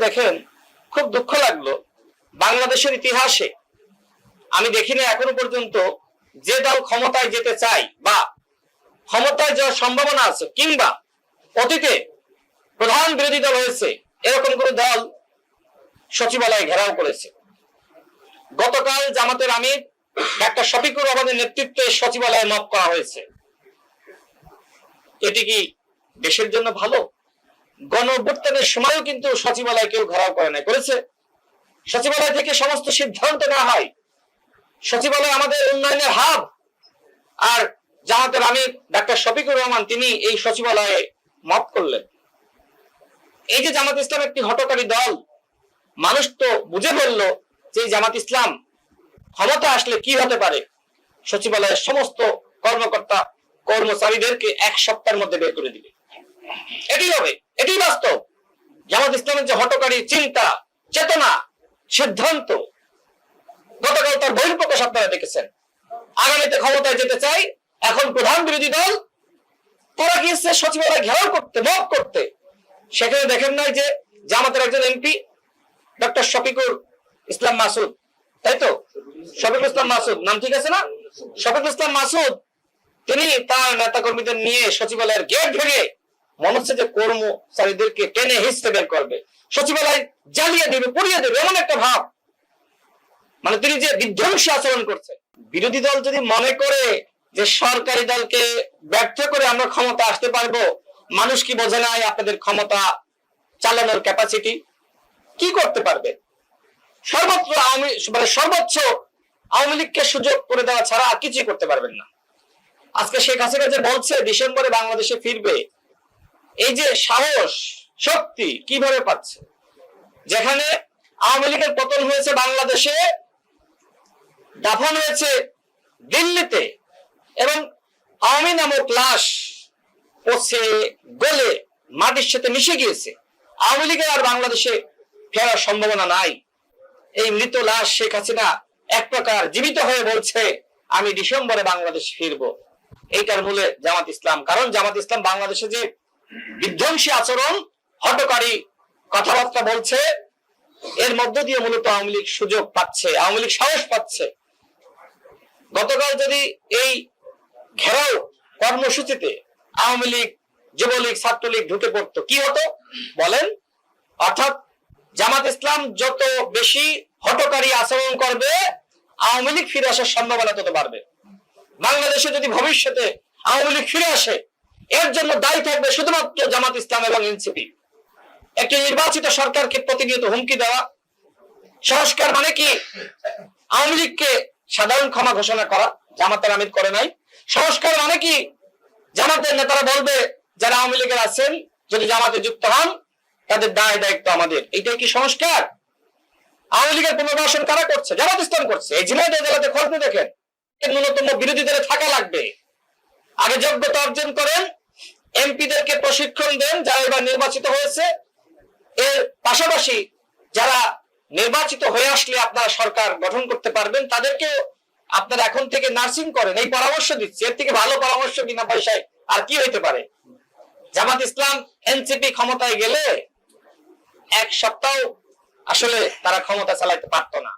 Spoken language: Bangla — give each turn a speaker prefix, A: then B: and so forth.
A: দেখেন, খুব দুঃখ লাগলো, বাংলাদেশের ইতিহাসে আমি দেখিনি এখনো পর্যন্ত যে দল ক্ষমতায় যেতে চায় বা ক্ষমতায় যাওয়ার সম্ভাবনা আছে কিংবা অতীতে প্রধান বিরোধী দল হয়েছে এরকম কোন দল সচিবালয় ঘেরাও করেছে। গতকাল জামাতের আমির ডাক্তার শফিকুর রহমানের নেতৃত্বে সচিবালয় মব করা হয়েছে। এটি কি দেশের জন্য ভালো? গণ অভ্যুত্থানের সময়ও কিন্তু সচিবালয় কেউ ঘেরাও করে নাই, করেছে? সচিবালয় থেকে সমস্ত সিদ্ধান্ত নেওয়া হয়। সচিবালয় আমাদের উন্নয়নের হাব। আর জামাতের আমির ডাক্তার শফিকুর রহমান তিনি এই সচিবালয়ে মব করলেন। এই যে জামাত ইসলাম একটি হঠকারী দল, মানুষ তো বুঝে বলল যে জামাত ইসলাম ক্ষমতা আসলে কি হতে পারে, সচিবালয়ের সমস্ত কর্মকর্তা কর্মচারীদেরকে এক সপ্তাহের মধ্যে বের করে দিবে। এটি হবে, এটি বাস্তব। জামাত ইসলামের যে হঠকারী চিন্তা, চেতনা, সিদ্ধান্ত, গতকাল তার বহিঃপ্রকাশ আপনারা দেখেছেন। আগামীতে ক্ষমতায় যেতে চাই, এখন প্রধান বিরোধী দল, তারা গিয়েছে সচিবালয় ঘেরাও করতে, মব করতে। সেখানে দেখেন নাই যে জামাতের একজন এমপি ডক্টর শফিকুর ইসলাম মাসুদ, তাই তো? শফিকুল ইসলাম মাসুদ নাম ঠিক আছে না? শফিকুল ইসলাম মাসুদ তিনি তার নেতা কর্মীদের নিয়ে সচিবালয়ের গেট ভেঙে মনে হচ্ছে যে কর্মচারীদেরকে টেনে হিঁচড়ে বের করবে, সচিবালয় জ্বালিয়ে দেবে, পুড়িয়ে দেবে, এমন একটা ভাব। মানে তিনি যে বিধ্বংসী আচরণ করছে। বিরোধী দল যদি মনে করে যে সরকারি দলকে ব্যর্থ করে আমরা ক্ষমতা আসতে পারবো, মানুষ কি বোঝে নাই আপনাদের ক্ষমতা চালানোর ক্যাপাসিটি? কি করতে পারবে? সর্বত্র সর্বোচ্চ আওয়ামী লীগকে সুযোগ করে দেওয়া ছাড়া আর কিছুই করতে পারবেন না। আজকে শেখ হাসিনা যে বলছে ডিসেম্বরে বাংলাদেশে ফিরবে, এই যে সাহস শক্তি কিভাবে পাচ্ছে? যেখানে আওয়ামী লীগের পতন হয়েছে বাংলাদেশে, দাফন হয়েছে দিল্লিতে, এবং আওয়ামী নামক লাশ পচে গলে মাটির সাথে মিশে গিয়েছে, আওয়ামী লীগের আর বাংলাদেশে ফেরার সম্ভাবনা নাই। এই মৃত লাশ শেখ হাসিনা এক প্রকার জীবিত হয়ে বলছে আমি ডিসেম্বরে বাংলাদেশ ফিরবো। এইটার মূলে জামাত ইসলাম। কারণ জামাত ইসলাম বাংলাদেশে যে বিধ্বংসী আচরণ, হঠকারী কথাবার্তা বলছে, এর মধ্য দিয়ে মূলত আওয়ামী লীগ সুযোগ পাচ্ছে, আওয়ামী লীগ সাহস পাচ্ছে। গতকাল যদি এই ঘেরাও কর্মসূচিতে আওয়ামী লীগ, যুবলীগ, ছাত্রলীগ ঢুকে পড়তো, কি হতো বলেন? অর্থাৎ জামাত ইসলাম যত বেশি হঠকারী আচরণ করবে, আওয়ামী লীগ ফিরে আসার সম্ভাবনা তত বাড়বে। বাংলাদেশে যদি ভবিষ্যতে আওয়ামী লীগ ফিরে আসে, এর জন্য দায়ী থাকবে শুধুমাত্র জামাত ইসলাম এবং এনসিপি। একটি নির্বাচিত সরকারকে প্রতিনিয়ত হুমকি দেওয়া। সংস্কার মানে কি? আওয়ামী লীগকে সাধারণ ক্ষমা ঘোষণা করা, জামাতের আমির করে নাই। সংস্কার মানে কি? জামাতের নেতারা বলবে যারা আওয়ামী লীগের আছেন যদি জামাতে যুক্ত হন তাদের দায় দায়িত্ব আমাদের। এইটাই কি সংস্কার? আওয়ামী লীগের পুনর্বাসন কারা করছে? জামাত ইসলাম করছে। এই ঝিনাইদহ জেলাতে খোঁজ নিয়ে দেখেন, ন্যূনতম বিরোধী দলে থাকা লাগবে। আগে যোগ্যতা অর্জন করেন, এমপিদেরকে প্রশিক্ষণ দেন যারা এবার নির্বাচিত হয়েছে। এর পাশাপাশি যারা নির্বাচিত হয়ে আসলে আপনারা সরকার গঠন করতে পারবেন, তাদেরকে আপনারা এখন থেকে নার্সিং করেন। এই পরামর্শ দিচ্ছি। এর থেকে ভালো পরামর্শ বিনা পয়সায় আর কি হইতে পারে? জামাত ইসলাম এনসিপি ক্ষমতায় গেলে এক সপ্তাহ আসলে তারা ক্ষমতা চালাইতে পারতো না।